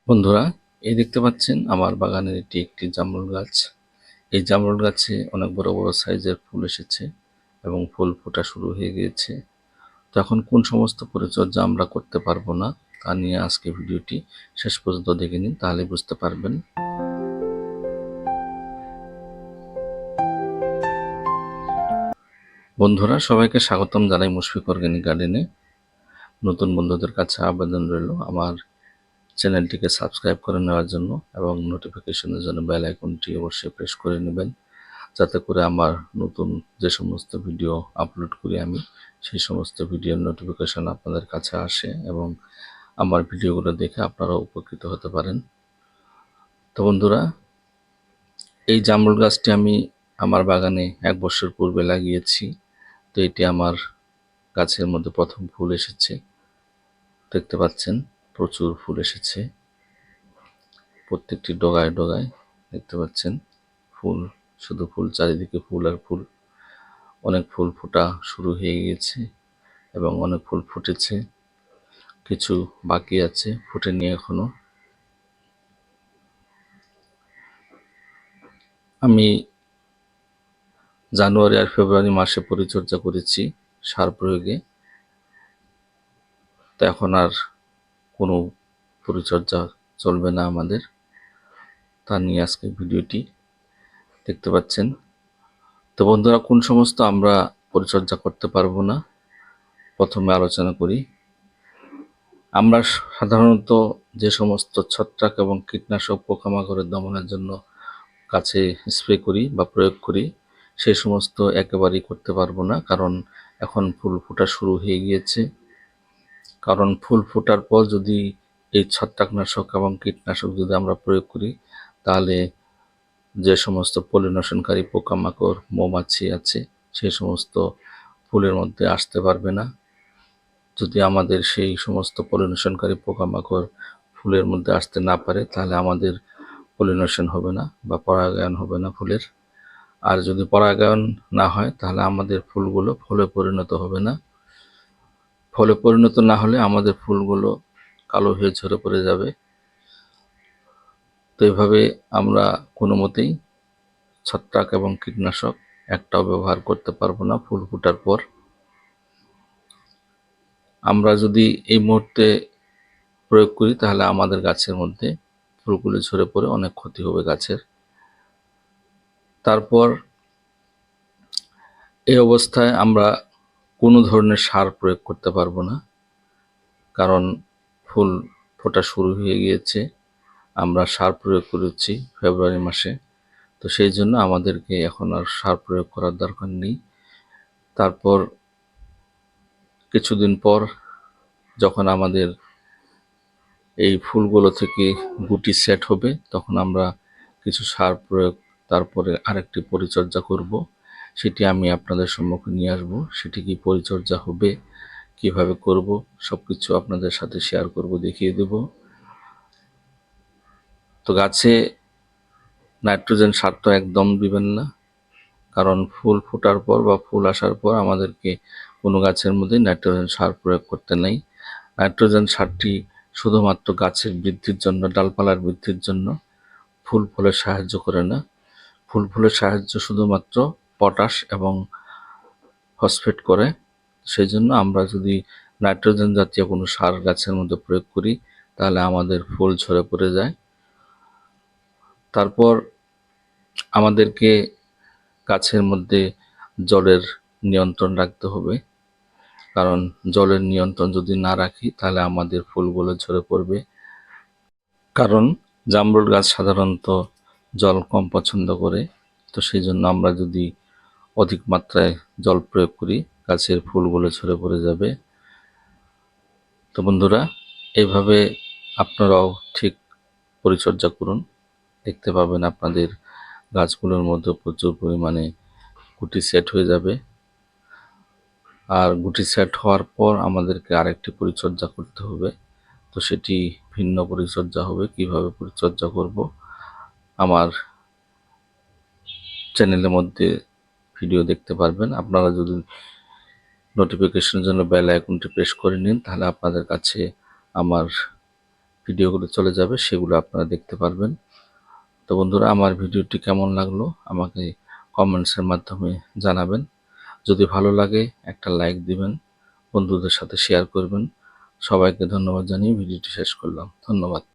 বন্ধুরা, এই দেখতে পাচ্ছেন আমার বাগানের এটি একটি জামরুল গাছ। এই জামরুল গাছে অনেক বড় বড় সাইজের ফুল এসেছে এবং ফুল ফোটা শুরু হয়ে গিয়েছে। তো এখন কোন সমস্ত পরিচর্যা আমরা করতে পারবো না তা নিয়ে আজকে ভিডিওটি শেষ পর্যন্ত দেখে নিন, তাহলে বুঝতে পারবেন। বন্ধুরা, সবাইকে স্বাগতম জানাই মুশফিক অর্গানিক গার্ডেনে। নতুন বন্ধুদের কাছে আবেদন রইল আমার চ্যানেলটিকে সাবস্ক্রাইব করে নেওয়ার জন্য এবং নোটিফিকেশনের জন্য বেল আইকনটি অবশ্যই প্রেস করে নেবেন, যাতে করে আমার নতুন যে সমস্ত ভিডিও আপলোড করি আমি, সেই সমস্ত ভিডিওর নোটিফিকেশন আপনাদের কাছে আসে এবং আমার ভিডিওগুলো দেখে আপনারা উপকৃত হতে পারেন। তো বন্ধুরা, এই জামরুল গাছটি আমি আমার বাগানে 1 বছর পূর্বে লাগিয়েছি। তো এটি আমার গাছের মধ্যে প্রথম ফুল এসেছে। দেখতে পাচ্ছেন প্রচুর ফুল এসেছে, প্রত্যেকটি ডগায় ডগায় দেখতে পাচ্ছেন ফুল, শুধু ফুল, চারিদিকে ফুল আর ফুল। অনেক ফুল ফোটা শুরু হয়ে গিয়েছে এবং অনেক ফুল ফুটেছে, কিছু বাকি আছে, ফুটেনি এখনো। আমি জানুয়ারি আর ফেব্রুয়ারি মাসে পরিচর্যা করেছি সার প্রয়োগে। তো এখন আর কোনো পরিচর্যা চলবে না আমাদের, তা নিয়ে আজকে ভিডিওটি দেখতে পাচ্ছেন। তো বন্ধুরা, কোন সমস্ত আমরা পরিচর্যা করতে পারবো না প্রথমে আলোচনা করি। আমরা সাধারণত যে সমস্ত ছত্রাক এবং কীটনাশক পোকামাকড়ের দমনের জন্য গাছে স্প্রে করি বা প্রয়োগ করি, সেই সমস্ত একেবারেই করতে পারবো না, কারণ এখন ফুল ফোটা শুরু হয়ে গিয়েছে। কারণ ফুল ফোটার পর যদি এই ছত্রাকনাশক এবং কীটনাশক যদি আমরা প্রয়োগ করি, তাহলে যে সমস্ত পলিনেশনকারী পোকামাকড়, মৌমাছি আছে, সেই সমস্ত ফুলের মধ্যে আসতে পারবে না। যদি আমাদের সেই সমস্ত পলিনেশনকারী পোকামাকড় ফুলের মধ্যে আসতে না পারে, তাহলে আমাদের পলিনেশন হবে না বা পরাগায়ন হবে না ফুলের। আর যদি পরাগায়ন না হয়, তাহলে আমাদের ফুলগুলো ফলে পরিণত হবে না। ফলে পরিণত না হলে আমাদের ফুলগুলো কালো হয়ে ঝরে পড়ে যাবে। তো এইভাবে আমরা কোনো মতেই ছত্রাক এবং কীটনাশক একটাও ব্যবহার করতে পারবো না ফুল ফোটার পর। আমরা যদি এই মুহূর্তে প্রয়োগ করি, তাহলে আমাদের গাছের মধ্যে ফুলগুলো ঝরে পড়ে অনেক ক্ষতি হবে গাছের। তারপর এই অবস্থায় আমরা কোনো ধরনের সার প্রয়োগ করতে পারবো না, কারণ ফুল ফোটা শুরু হয়ে গিয়েছে। আমরা সার প্রয়োগ করেছি ফেব্রুয়ারি মাসে, তো সেই জন্য আমাদেরকে এখন আর সার প্রয়োগ করার দরকার নেই। তারপর কিছুদিন পর যখন আমাদের এই ফুলগুলো থেকে গুটি সেট হবে, তখন আমরা কিছু সার প্রয়োগ, তারপরে আরেকটি পরিচর্যা করব। সেটি আমি আপনাদের সম্মুখে নিয়ে আসব। সেটি কি পরিচর্যা হবে, কিভাবে করব, সব কিছু আপনাদের সাথে শেয়ার করব, দেখিয়ে দেব। তো গাছে নাইট্রোজেন সার তো একদম দিবেন না, কারণ ফুল ফোটার পর বা ফুল আসার পর আমাদেরকে কোনো গাছের মধ্যে নাইট্রোজেন সার প্রয়োগ করতে নেই। নাইট্রোজেন সারটি শুধুমাত্র গাছের বৃদ্ধির জন্য, ডালপালার বৃদ্ধির জন্য, ফুল ফলে সাহায্য করে না। ফুল ফলের সাহায্য শুধুমাত্র পটাশ এবং ফসফেট করে। সেই জন্য আমরা যদি নাইট্রোজেন জাতীয় কোনো সার গাছের মধ্যে প্রয়োগ করি, তাহলে আমাদের ফুল ঝরে পড়ে যায়। তারপর আমাদেরকে গাছের মধ্যে জলের নিয়ন্ত্রণ রাখতে হবে, কারণ জলের নিয়ন্ত্রণ যদি না রাখি, তাহলে আমাদের ফুলগুলো ঝরে পড়বে। কারণ জামরুল গাছ সাধারণত জল কম পছন্দ করে। তো সেই জন্য আমরা যদি অধিক মাত্রায় জল প্রয়োগ করি, গাছের ফুলগুলো ঝরে পড়ে যাবে। তো বন্ধুরা, এইভাবে আপনারাও ঠিক পরিচর্যা করুন, দেখতে পাবেন আপনাদের গাছগুলোর মধ্যে প্রচুর পরিমাণে গুটি সেট হয়ে যাবে। আর গুটি সেট হওয়ার পর আমাদেরকে আরেকটি পরিচর্যা করতে হবে। তো সেটি ভিন্ন পরিচর্যা হবে। কিভাবে পরিচর্যা করব, আমার চ্যানেলের মধ্যে ভিডিও দেখতে পারবেন। আপনারা যদি নোটিফিকেশনের জন্য বেল আইকনটি প্রেস করে নিন, তাহলে আপনাদের কাছে আমার ভিডিওগুলো চলে যাবে, সেগুলো আপনারা দেখতে পারবেন। তো বন্ধুরা, আমার ভিডিওটি কেমন লাগলো আমাকে কমেন্টসের মাধ্যমে জানাবেন। যদি ভালো লাগে একটা লাইক দিবেন, বন্ধুদের সাথে শেয়ার করবেন। সবাইকে ধন্যবাদ জানিয়ে ভিডিওটি শেষ করলাম। ধন্যবাদ।